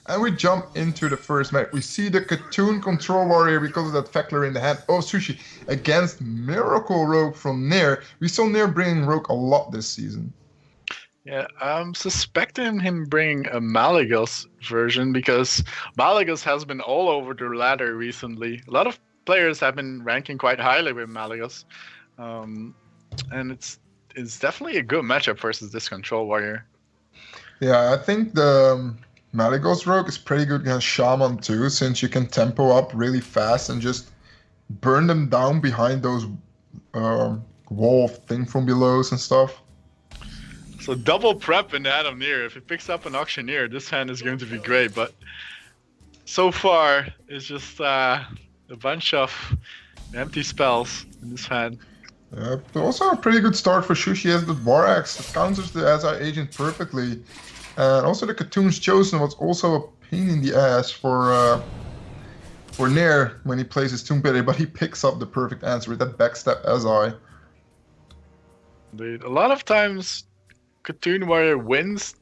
And we jump into the first match. We see the Katoon Control Warrior because of that Feckler in the hand of Sushi against Miracle Rogue from Nair. We saw Nair bringing Rogue a lot this season. Yeah, I'm suspecting him bringing a Malagos version because Malagos has been all over the ladder recently. A lot of players have been ranking quite highly with Malagos. And it's definitely a good matchup versus this Control Warrior. Yeah, I think the Malagos Rogue is pretty good against Shaman too, since you can tempo up really fast and just burn them down behind those wall thing from belows and stuff. So double prep in the hand of Nier. If he picks up an Auctioneer, this hand is going to be great, but so far it's just a bunch of empty spells in this hand. Yeah, but also a pretty good start for Shushi as the War Axe. It counters the SI agent perfectly. And also the Katoon's Chosen was also a pain in the ass for Nair when he plays his Tomb Pity, but he picks up the perfect answer with that backstep SI. Dude, a lot of times Katoon Warrior wins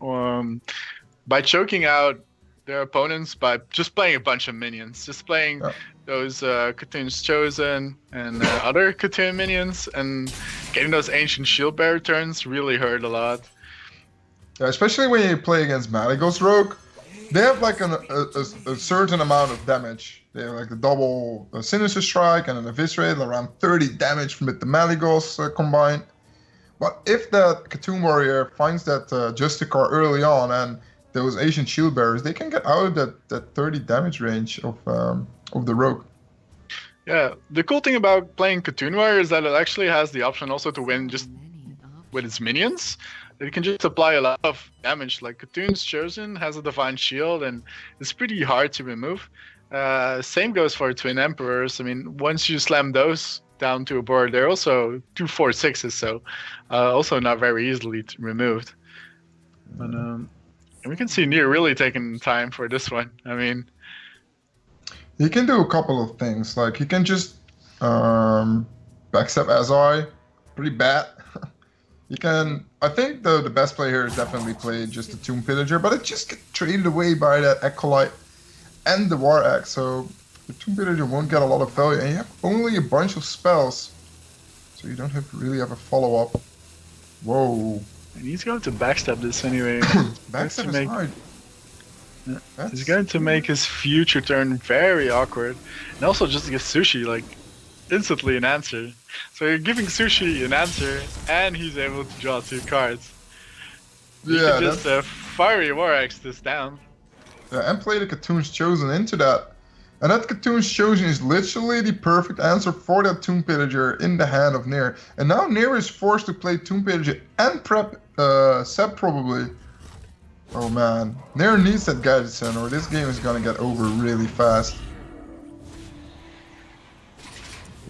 by choking out their opponents by just playing a bunch of minions. Just playing those Katoon's Chosen and other Katoon minions, and getting those Ancient Shield Bearer turns really hurt a lot. Yeah, especially when you play against Malagos Rogue, they have like a certain amount of damage. They have like the double Sinister Strike and an Eviscerate, around 30 damage with the Malagos combined. But if that Katoon Warrior finds that Justicar early on and those Ancient Shield Bearers, they can get out of that 30 damage range of the Rogue. Yeah, the cool thing about playing Katoon Warrior is that it actually has the option also to win just with its minions. It can just apply a lot of damage. Like Katoon's Chosen has a Divine Shield and it's pretty hard to remove. Same goes for Twin Emperors. I mean, once you slam those down to a board, they're also 2/4/6s, so also not very easily removed. But and we can see Nier really taking time for this one. I mean, he can do a couple of things. Like he can just backstep SI, pretty bad. You can, I think the best play here is definitely play just the Tomb Pillager, but it just gets traded away by that Acolyte and the War Axe, so the Tomb Pillager won't get a lot of value, and you have only a bunch of spells, so you don't really have a follow-up. Whoa. And he's going to backstab this anyway. Backstab is hard. Yeah. He's going to make his future turn very awkward, and also just get Sushi, like, instantly an answer. So you're giving Sushi an answer, and he's able to draw 2 cards. You can just Fiery War Axe this down. Yeah, and play the Katoon's Chosen into that. And that Katoon's Chosen is literally the perfect answer for that Tomb Pillager in the hand of Nair. And now Nair is forced to play Tomb Pillager and prep Sep probably. Oh man, Nair needs that Gadgetzan or this game is gonna get over really fast.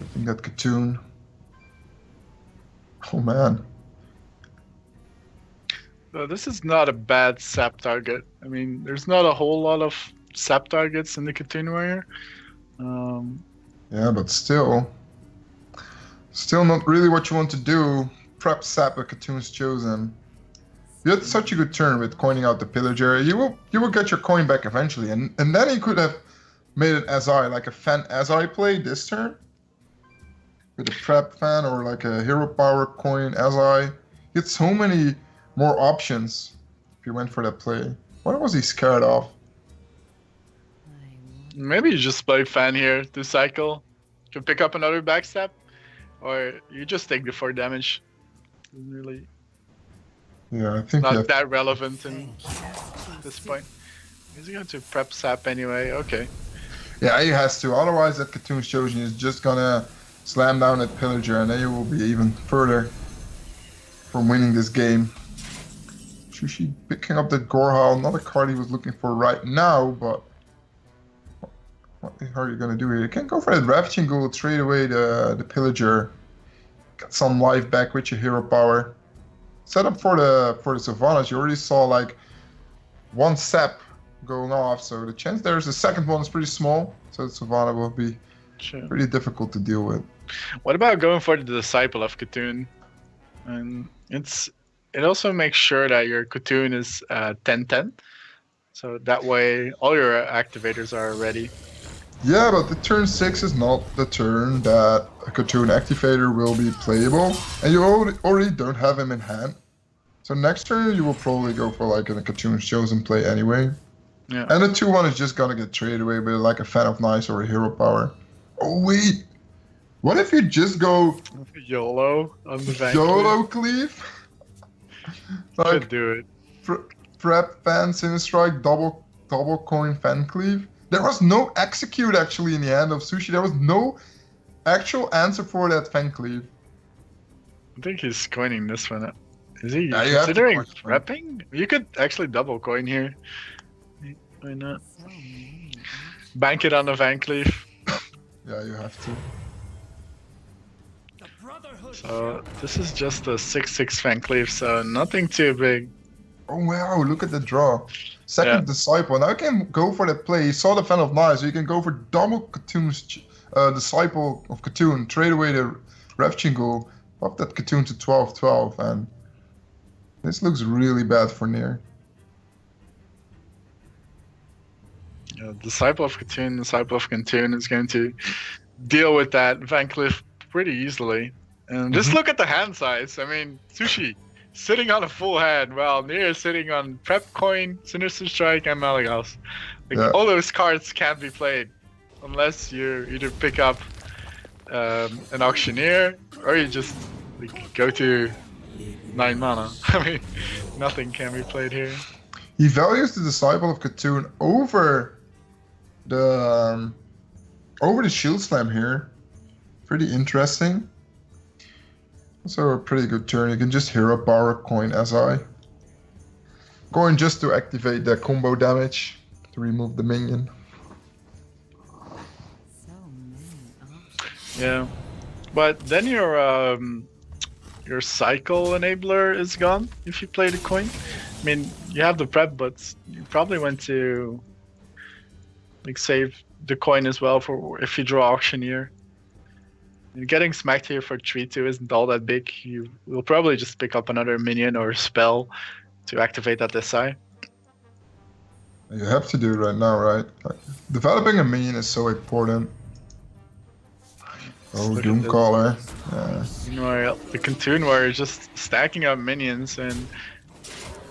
I think that Katoon. Oh man. So this is not a bad sap target. I mean, there's not a whole lot of sap targets in the Katoon Warrior. Yeah, but still not really what you want to do. Prep sap a Katoon's Chosen. You had such a good turn with coining out the Pillager. You will get your coin back eventually, and then you could have made an SI, like a Fan SI play this turn. With a Prep Fan or like a Hero Power coin SI. You had so many more options if you went for that play. What was he scared of? Maybe you just play Fan here to cycle. You can pick up another backstab. Or you just take the 4 damage. Really. Yeah, I think not that relevant at this point. He's going to prep sap anyway. Okay. Yeah, he has to. Otherwise, that Katoon's Chosen is just gonna slam down that Pillager, and then you will be even further from winning this game. Shushi picking up that Gorehowl, not a card he was looking for right now, but what are you gonna do here? You can go for that Ravaging Ghoul, trade away the Pillager, get some life back with your Hero Power. Set up for the Sylvanas. You already saw like 1 sap going off, so the chance there's the second one is pretty small, so the Sylvana will be pretty difficult to deal with. What about going for the Disciple of Katoon? And it also makes sure that your Katoon is 10-10. So that way, all your activators are ready. Yeah, but the turn 6 is not the turn that a Cartoon Activator will be playable, and you already don't have him in hand. So next turn you will probably go for like a Cartoon Chosen play anyway. Yeah. And the 2/1 is just gonna get traded away with like a Fan of Nice or a Hero Power. Oh wait, what if you just go YOLO on the bank? YOLO Cleave? Could do it. Prep Fan Siniststrike double coin Fan Cleave. There was no execute actually in the hand of Sushi. There was no actual answer for that Fan Cleave. I think he's coining this one. Is he Yeah, you have to considering coin this one. prepping? You could actually double coin here. Why not? Bank it on the Van Cleef. Yeah, you have to. So this is just a 6/6 Van Cleef, so nothing too big. Oh wow, look at the draw. Second Yeah. Disciple. Now you can go for that play. You saw the Fan of Nice, so you can go for double Katoon's Disciple of Katoon, trade away the Rev Chingle, up that Katoon to 12/12, and this looks really bad for Near. Disciple of Katoon is going to deal with that Van Cleef pretty easily. And just look at the hand size. I mean, Sushi sitting on a full hand, while Nier is sitting on Prep Coin, Sinister Strike, and Malagos. Like, Yeah. all those cards can't be played unless you either pick up an Auctioneer or you just like, go to 9 mana. I mean, nothing can be played here. He values the Disciple of Katoon over the Shield Slam here. Pretty interesting. Also a pretty good turn. You can just Hero Power Coin SI. Going just to activate the combo damage to remove the minion. Yeah, but then your cycle enabler is gone if you play the coin. I mean, you have the prep, but you probably want to like save the coin as well for if you draw Auctioneer. Getting smacked here for 3/2 isn't all that big. You will probably just pick up another minion or spell to activate that SI. You have to do it right now, right? Like, developing a minion is so important. Oh, Look at this. Doomcaller. Yeah. Meanwhile, the Katoon Warrior is just stacking up minions, and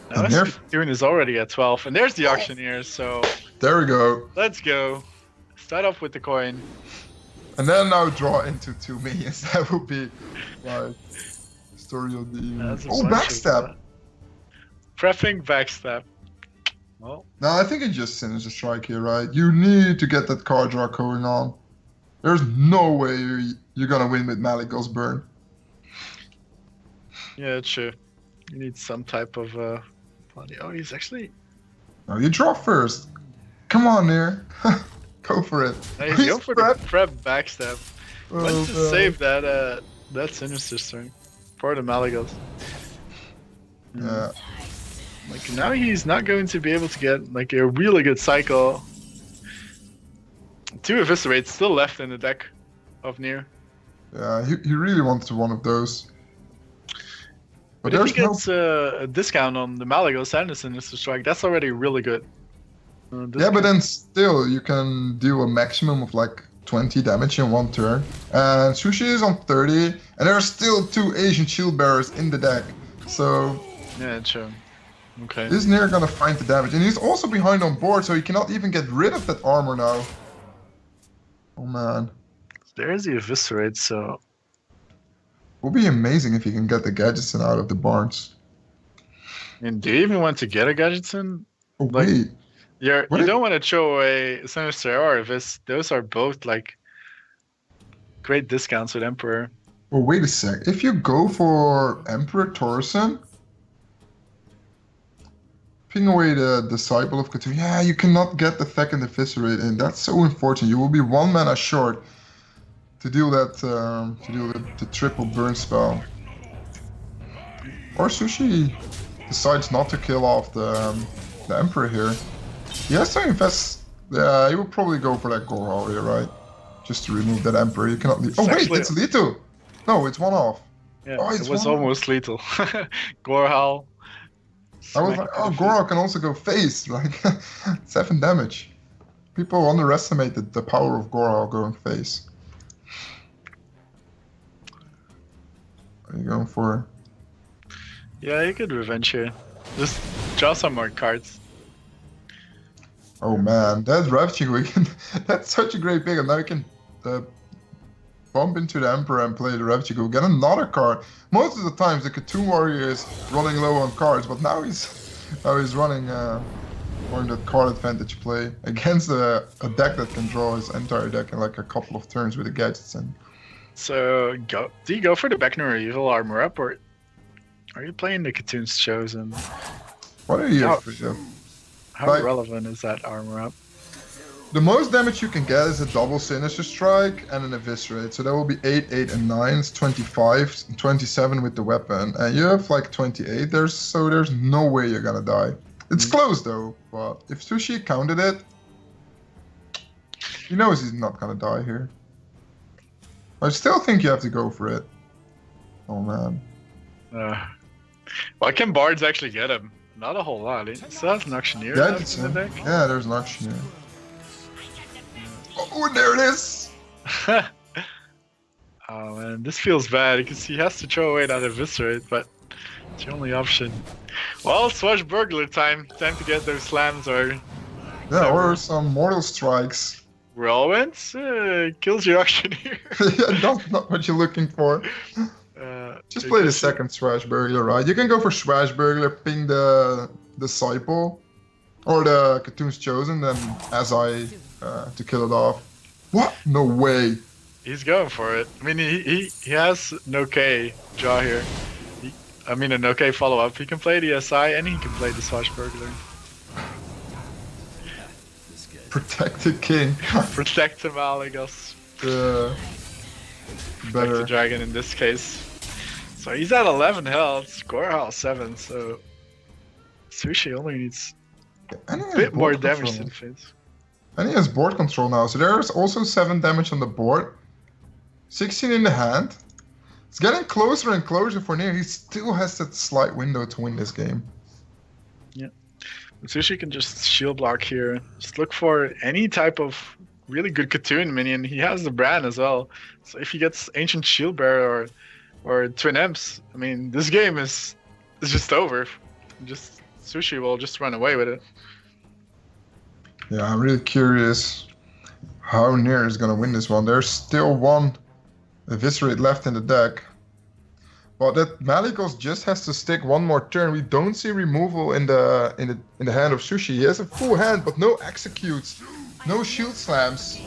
now And this here- Katoon is already at 12, and there's the Auctioneer. So There we go. let's go. Start off with the coin. And then now draw into 2 minions. That would be like story of the evening. That's a Oh, bunch of, backstab. Prepping backstab. Well, No, I think it just Sinister Strike here, right? You need to get that card draw going on. There's no way you're gonna win with Maligos Burn. yeah, sure. You need some type of body. Oh, he's actually. No, you draw first. Come on, Near. Go for it. He's Please going for prep. the prep backstab. Oh, Let's just God. save that Sinister Strike for the Malagos. Yeah. Like now he's not going to be able to get like a really good cycle. 2 Eviscerates still left in the deck of Nier. Yeah, he really wants one of those. But But if he there's no... gets a discount on the Malagos and the Sinister Strike, that's already really good. Yeah, but then still, you can do a maximum of like 20 damage in 1 turn. And Sushi is on 30, and there are still 2 Asian Shield Bearers in the deck. So Yeah, sure. Okay. this Nier gonna find the damage. And he's also behind on board, so he cannot even get rid of that armor now. Oh man. There's the Eviscerate, so... Would be amazing if he can get the Gadgetson out of the barns. And do you even want to get a Gadgetson? Oh Like- wait. You What if- don't want to throw away Sinister or Evis. Those are both, like, great discounts with Emperor. Oh wait a sec. If you go for Emperor Torsen, ping away the Disciple of Katoon. Yeah, you cannot get the second Eviscerate in. That's so unfortunate. You will be 1 mana short to deal the triple burn spell. Or Sushi decides not to kill off the Emperor here. He has to invest. Yeah, he will probably go for that Gorhal here, right? Just to remove that Emperor. You cannot leave. Oh wait, actually- it's lethal. No, it's 1 off. Yeah, Oh, it it's was one- almost lethal. Gorhal, I was like, oh, Goro can also go face, like 7 damage. People underestimated the power of Goro going face. What are you going for? Yeah, you could revenge here. Just draw some more cards. Oh man, that's Ravchik. We can. That's such a great pick, and now we can bump into the Emperor and play the Ravchik. We'll get another card. Most of the times the Khatoon Warrior is running low on cards, but now he's running the card advantage play against a deck that can draw his entire deck in like a couple of turns with the gadgets in. So do you go for the Beckner Evil Armor Up, or are you playing the Khatoon's Chosen? What are you? How relevant is that Armor Up? The most damage you can get is a double Sinister Strike and an Eviscerate. So that will be 8, 8, and 9. It's 25, and 27 with the weapon. And you have like 28. There's no way you're gonna die. It's close though, but if Sushi counted it, he knows he's not gonna die here. I still think you have to go for it. Oh man. Well, can Bards actually get him? Not a whole lot. He still has an Auctioneer left in the deck. Yeah, there's an Auctioneer. Oh, and there it is! Oh man, this feels bad because he has to throw away that Eviscerate, but it's the only option. Well, Swashbuckler time. Time to get those slams or... Yeah, or some Mortal Strikes. Whirlwinds? Kills your Auctioneer. Yeah, not what you're looking for. Just play the second Swashbuckler, right? You can go for Swashbuckler, ping the Disciple, or the Khatoon's Chosen, then Azai to kill it off. What? No way. He's going for it. I mean, he has no K draw here. A no K follow up. He can play the SI and he can play the Swashbuckler. Protect the king. Protect the Malagas. Better. Protect the dragon in this case. So he's at 11 health, score health 7, so Sushi only needs a bit more damage to the face. And he has board control now, so there's also 7 damage on the board. 16 in the hand. It's getting closer and closer for Nier. He still has that slight window to win this game. Yeah. Sushi can just shield block here. Just look for any type of really good Khatoon minion. He has the Bran as well. So if he gets Ancient Shield Bearer or Twin Imps, I mean, this game is just over. Just Sushi will just run away with it. Yeah, I'm really curious how Nier is gonna win this one. There's still one Eviscerate left in the deck. But that Malikos just has to stick one more turn. We don't see removal in the hand of Sushi. He has a full hand, but no executes, no shield slams.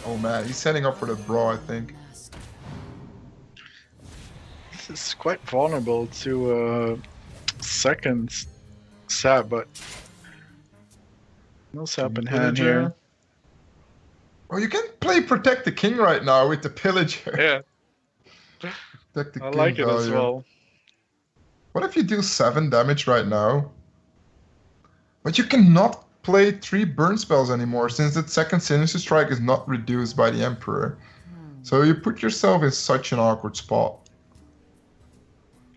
Oh man, he's setting up for the brawl, I think. This is quite vulnerable to second sap, but no sap in hand here. Oh, you can play Protect the King right now with the Pillager. Yeah. Protect the I King like it as value. well. What if you do 7 damage right now? But you cannot play 3 burn spells anymore since that second Sinister Strike is not reduced by the Emperor. So you put yourself in such an awkward spot.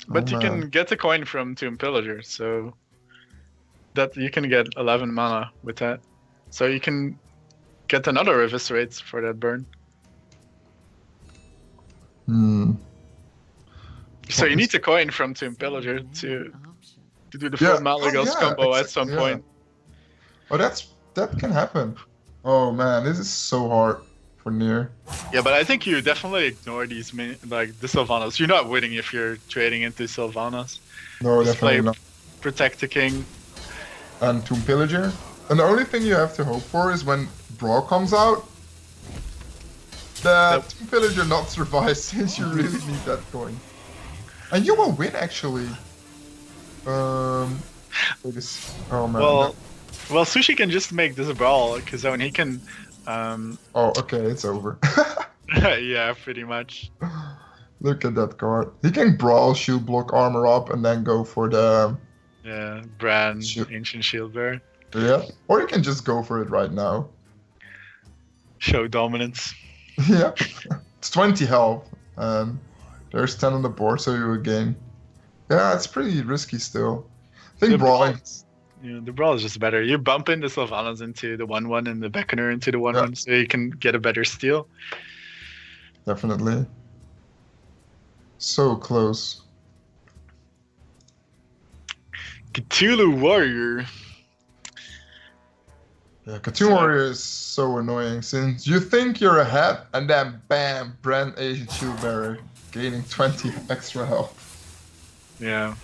But you can get a coin from Tomb Pillager, so that you can get 11 mana with that. So you can get another Eviscerate for that burn. So you need a coin from Tomb Pillager to do the full Malagos combo at some point. Oh, that can happen. Oh man, this is so hard for Nier. Yeah, but I think you definitely ignore these like the Sylvanas. You're not winning if you're trading into Sylvanas. No, just definitely play not. Protect the King. And Tomb Pillager. And the only thing you have to hope for is when Brawl comes out, that Tomb Pillager not survive since you really need that coin. And you will win actually. Oh man. Well, Sushi can just make this a brawl because then he can. Oh, okay, it's over. Yeah, pretty much. Look at that card. He can brawl, shield block, armor up, and then go for the. Yeah, Bran, Ancient Shield Bearer. Yeah, or you can just go for it right now. Show dominance. Yeah, it's 20 health. There's 10 on the board, so you will gain. Yeah, it's pretty risky still. I think The brawling. the brawl is just better. You bump in the Sylvanas into the 1-1 and the Beckoner into the 1-1, so you can get a better steal. Definitely. So close. Cthulhu Warrior. Yeah, Cartoon Warrior is so annoying since you think you're ahead and then bam, Brand Asian Shield Bearer gaining 20 extra health. Yeah.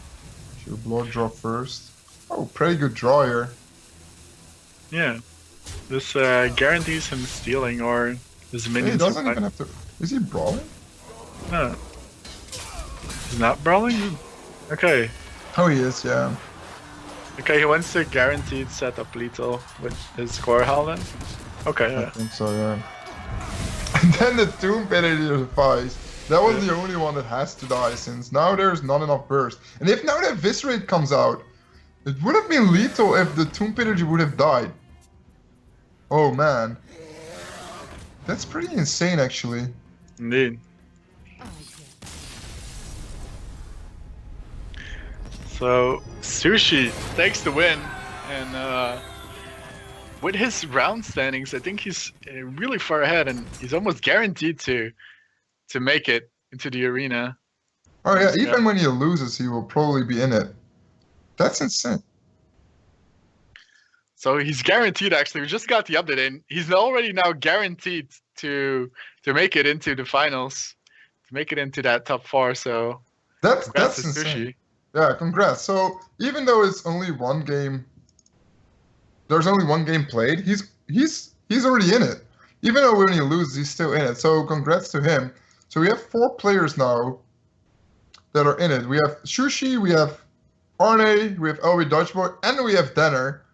Should blood draw first. Oh, pretty good draw here. Yeah. This guarantees him stealing or his He minions. doesn't even have to. Is he brawling? No. He's not brawling? Okay. Oh, he is, yeah. Okay, he wants to guaranteed set up lethal with his core Howlin. Okay, I yeah. think so, yeah. And then the Tomb Pillager device. That was the only one that has to die since now there's not enough burst. And if now that Viscerate comes out, it would have been lethal if the Tomb Pillager would have died. Oh man. That's pretty insane actually. Indeed. So Sushi takes the win, and with his round standings, I think he's really far ahead, and he's almost guaranteed to make it into the arena. Oh yeah, even when he loses, he will probably be in it. That's insane. So he's guaranteed. Actually, we just got the update in. He's already now guaranteed to make it into the finals, to make it into that top 4. So That's insane. Sushi. Yeah, congrats. So even though it's only one game, there's only one game played. He's already in it. Even though when he loses, he's still in it. So congrats to him. So we have 4 players now that are in it. We have Sjoesie, we have Arne, we have LB Dodgeboy, and we have Denner.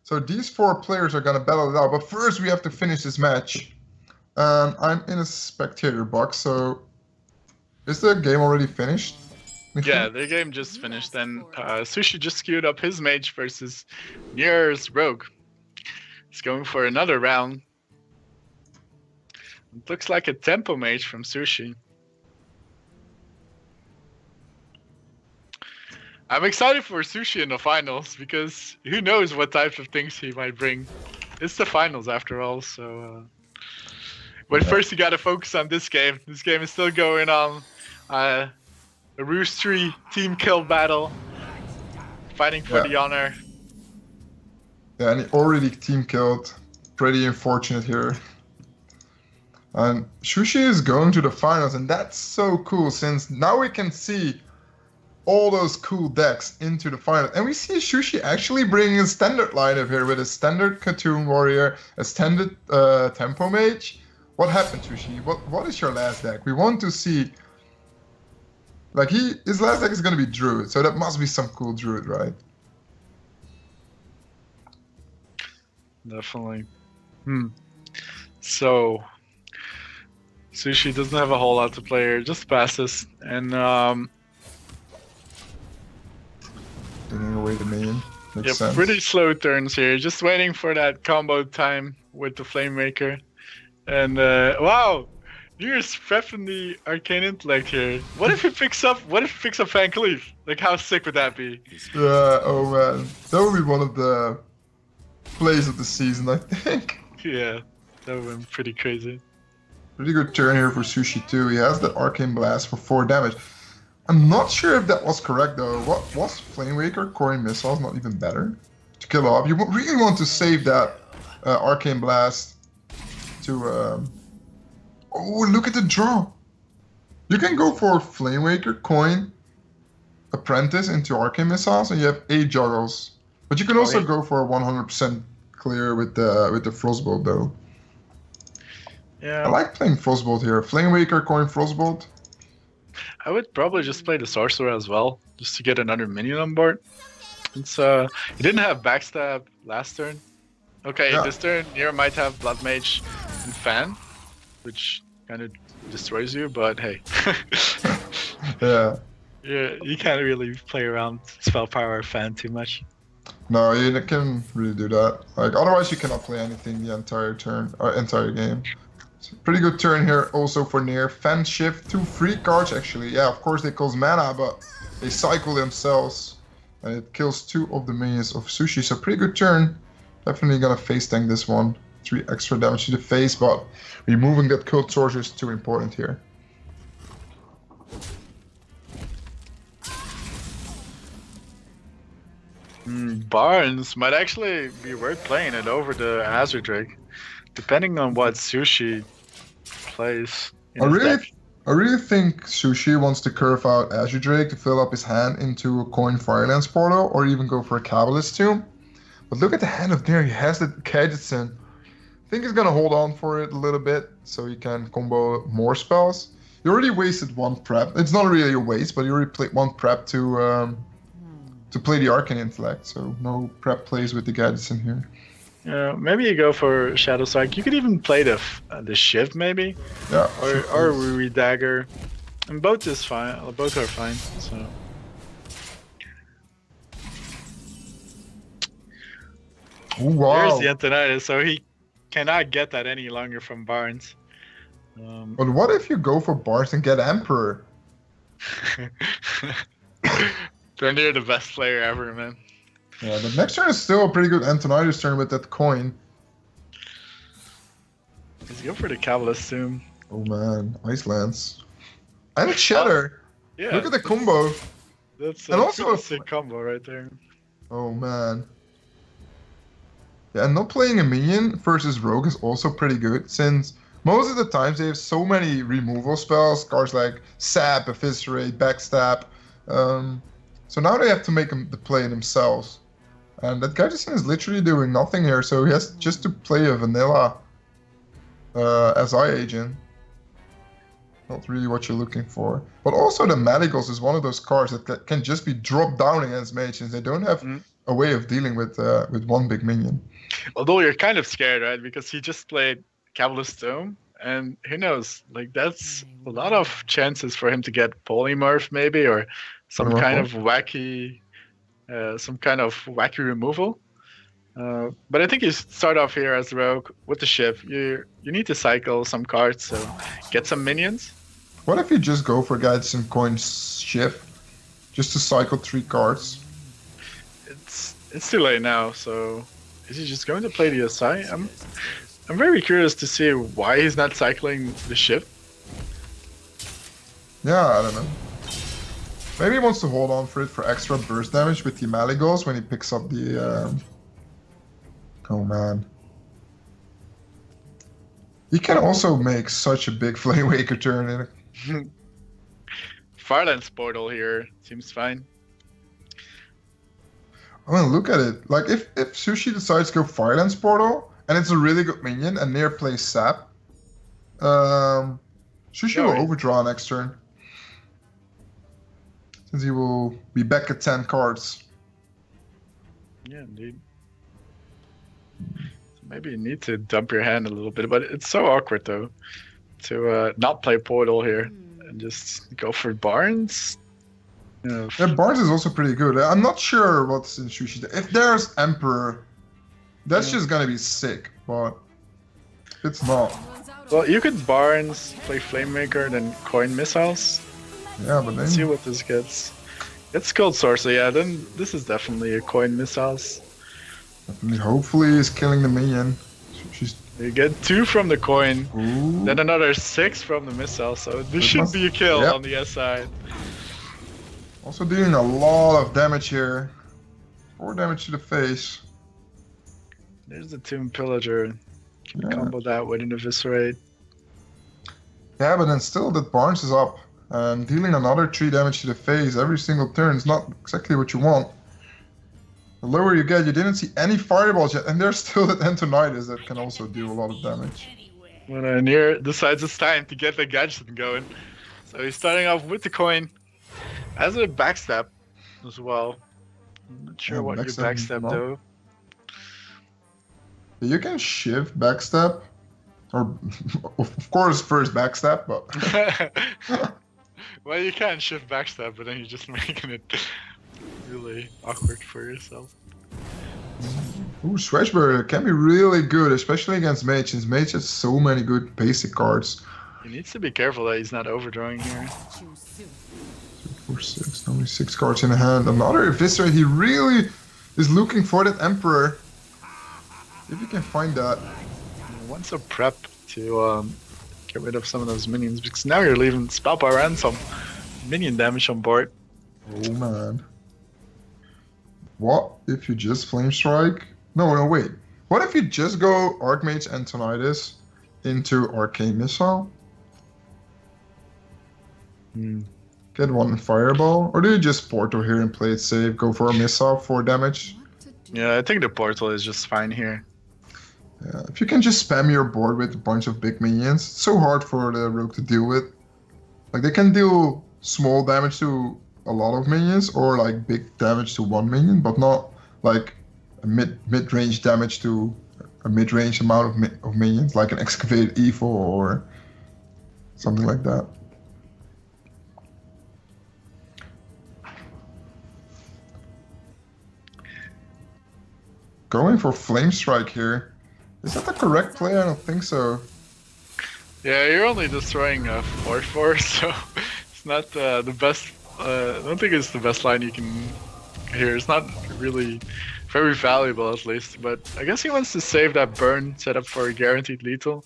So these 4 players are gonna battle it out. But first we have to finish this match. I'm in a spectator box. So is the game already finished? Yeah, the game just finished, and Sushi just queued up his mage versus Nier's rogue. He's going for another round. It looks like a tempo mage from Sushi. I'm excited for Sushi in the finals because who knows what types of things he might bring. It's the finals after all, so. But first, you gotta focus on this game. This game is still going on. A Roostery team kill battle, fighting for the honor. Yeah, and he already team killed. Pretty unfortunate here. And Sjoesie is going to the finals, and that's so cool since now we can see all those cool decks into the finals. And we see Sjoesie actually bringing a standard lineup here with a standard Cartoon Warrior, a standard Tempo Mage. What happened, Sjoesie? What is your last deck? We want to see. Like his last deck is gonna be Druid, so that must be some cool Druid, right? Definitely. So Sushi doesn't have a whole lot to play here, just passes, and Bringing away the minion. Makes sense. pretty slow turns here, just waiting for that combo time with the Flamemaker. And wow! You're prepping the Arcane Intellect here. What if he picks up Fan Cleave? Like, how sick would that be? Yeah, oh man. That would be one of the plays of the season, I think. Yeah, that would be pretty crazy. Pretty good turn here for Sushi too. He has the Arcane Blast for 4 damage. I'm not sure if that was correct though. What was Flamewaker? Coring Missiles not even better to kill off? You really want to save that Arcane Blast to... Oh, look at the draw. You can go for Flamewaker, Coin, Apprentice into Arcane Missiles, and you have 8 juggles. But you can also go for a 100% clear with the Frostbolt though. Yeah. I like playing Frostbolt here. Flamewaker, Coin, Frostbolt. I would probably just play the Sorcerer as well, just to get another minion on board. It's he didn't have Backstab last turn. Okay, this turn Nier might have Blood Mage and Fan, which kind of destroys you, but hey. Yeah. Yeah, you can't really play around Spell Power Fan too much. No, you can really do that. Like otherwise, you cannot play anything the entire turn, entire game. So pretty good turn here also for Nier. Fan Shift, 2 free cards actually. Yeah, of course they cost mana, but they cycle themselves And it kills 2 of the minions of Sushi, so pretty good turn. Definitely gonna face tank this one. 3 extra damage to the face, but removing that Cult Sorcerer is too important here. Barnes might actually be worth playing it over the Azure Drake, depending on what Sushi plays. I really think Sushi wants to curve out Azure Drake to fill up his hand into a coin Firelands Portal, or even go for a Cabalist Tomb. But look at the hand of there, he has the Kaijitsen. I think he's gonna hold on for it a little bit, so he can combo more spells. You already wasted 1 prep. It's not really a waste, but you already played 1 prep to play the Arcane Intellect, so no prep plays with the Kaijitsen here. Yeah, maybe you go for Shadow Strike. You could even play the Shift, maybe. Yeah. Or Ruri Dagger, and both is fine. Both are fine. So. Oh, wow. Here's the Antonitis, so he cannot get that any longer from Barnes. But what if you go for Barnes and get Emperor? They're near the best player ever, man. Yeah, the next turn is still a pretty good Antonitis turn with that coin. Let's go for the Cabalist Tomb. Oh man, Ice Lance. And Shatter. Yeah. Look at the combo. That's and also a sick combo right there. Oh man. Yeah, and not playing a minion versus Rogue is also pretty good, since most of the times they have so many removal spells, cards like Sap, Eviscerate, Backstab. So now they have to make the play themselves. And that Gaijin is literally doing nothing here, so he has just to play a vanilla SI agent. Not really what you're looking for. But also the Madigos is one of those cards that can just be dropped down against mages. They don't have a way of dealing with 1 big minion. Although you're kind of scared, right? Because he just played Cabalist Tomb, and who knows? Like, that's a lot of chances for him to get Polymorph maybe, or some kind of wacky removal. But I think you start off here as Rogue with the Shift. You need to cycle some cards, so get some minions. What if you just go for Gaijin Coin Shift, just to cycle 3 cards? It's too late now, so is he just going to play the SI? I'm very curious to see why he's not cycling the Shift. Yeah, I don't know. Maybe he wants to hold on for it for extra burst damage with the Maligos when he picks up the... Oh man. He can also make such a big Flamewaker turn in it. Firelands Portal here seems fine. I mean, look at it. Like, if Sushi decides to go Firelands Portal, and it's a really good minion, and Nair plays Sap, Sushi will overdraw next turn. Since he will be back at 10 cards. Yeah, indeed. So maybe you need to dump your hand a little bit, but it's so awkward, though, to not play Portal here and just go for Barnes. Yeah, Barnes is also pretty good. I'm not sure what's in Sushi. If there's Emperor, that's just gonna be sick, but it's not. Well, you could Barnes, play Flamemaker, then coin missiles. Yeah, but then... See what this gets. It's Cult Sorcerer, yeah, then this is definitely a coin missiles. Hopefully he's killing the minion. You get 2 from the coin, Ooh. then another 6 from the missile, so this should be a kill on the S side. Also doing a lot of damage here. 4 damage to the face. There's the Tomb Pillager. Combo that with an Eviscerate. Yeah, but then still that Barnes is up. And dealing another 3 damage to the face every single turn is not exactly what you want. The lower you get, you didn't see any fireballs yet, and there's still that Antonitis that can also do a lot of damage. When Nair decides it's time to get the gadget going. So he's starting off with the coin. As a backstab as well. I'm not sure what your backstab though. You can shift backstab. Or, of course, first backstab, but... Well, you can shift backstab, but then you're just making it really awkward for yourself. Ooh, Swashburger can be really good, especially against Mage, since Mage has so many good basic cards. He needs to be careful that he's not overdrawing here. 4-6. Only 6 cards in hand. Another Eviscerate. He really is looking for that Emperor. If you can find that. Wants a prep to get rid of some of those minions, because now you're leaving Spellpower and some minion damage on board. Oh man. What if you just Flame Strike? No, wait. What if you just go Archmage Antonidas into Arcane Missile? Get one Fireball? Or do you just Portal here and play it safe, go for a Missile for damage? Yeah, I think the Portal is just fine here. Yeah, if you can just spam your board with a bunch of big minions, it's so hard for the Rogue to deal with. Like, they can deal small damage to a lot of minions, or like big damage to one minion, but not like a mid-range damage to a mid-range amount of minions, like an Excavated Evil or something like that. Going for Flame Strike here. Is that the correct play? I don't think so. Yeah, you're only destroying a 4/4, so it's not the best. I don't think it's the best line you can hear. It's not really very valuable, at least. But I guess he wants to save that burn set up for a guaranteed lethal.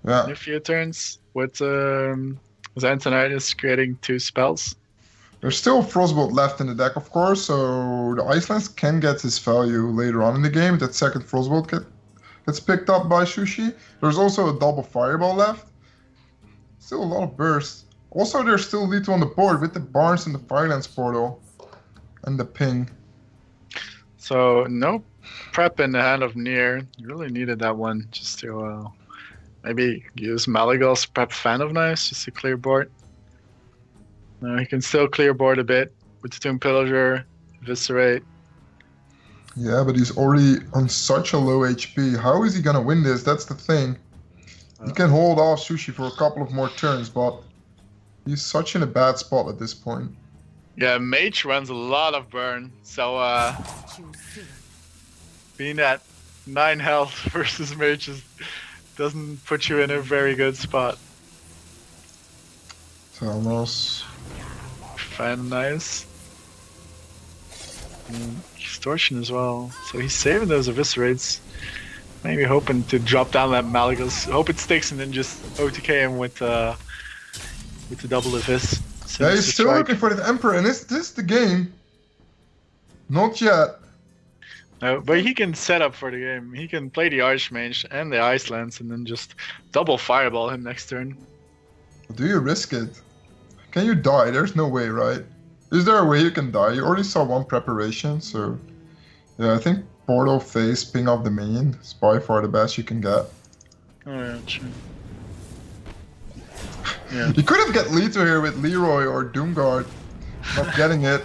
Yeah. In a few turns with Xantonitis creating 2 spells. There's still Frostbolt left in the deck, of course, so the Icelands can get his value later on in the game. That second Frostbolt gets picked up by Sjoesie. There's also a double Fireball left. Still a lot of burst. Also, there's still lethal on the board with the Barnes and the Firelands Portal. And the ping. So, no prep in the hand of Nier. You really needed that one just to maybe use Malagal's prep Fan of Knives just to clear board. He can still clear board a bit with the Tomb Pillager, Eviscerate. Yeah, but he's already on such a low HP. How is he gonna win this? That's the thing. He can hold off Sjoesie for a couple of more turns, but he's such in a bad spot at this point. Yeah, Mage runs a lot of burn, so being at 9 health versus Mage doesn't put you in a very good spot. Talnos. Fan nice. Extortion as well. So he's saving those Eviscerates. Maybe hoping to drop down that Malagos. Hope it sticks and then just OTK him with the double Evis. Yeah, he's still looking for the Emperor, and is this the game? Not yet. No, but he can set up for the game. He can play the Archmage and the Icelands and then just double Fireball him next turn. Do you risk it? Can you die? There's no way, right? Is there a way you can die? You already saw one preparation, so... Yeah, I think Portal Phase, ping off the minion is by far the best you can get. Oh yeah, true. Yeah. You could have got Lito here with Leroy or Doomguard. Not getting it.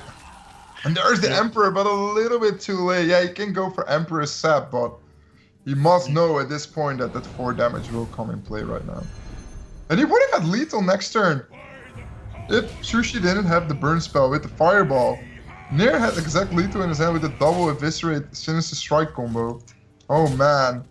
And there's the Emperor, but a little bit too late. Yeah, he can go for Emperor Sap, but he must know at this point that that 4 damage will come in play right now. And he would have had lethal next turn. If Sjoesie didn't have the burn spell with the Fireball. Nier had exact lethal in his hand with the double Eviscerate Sinister Strike combo. Oh man.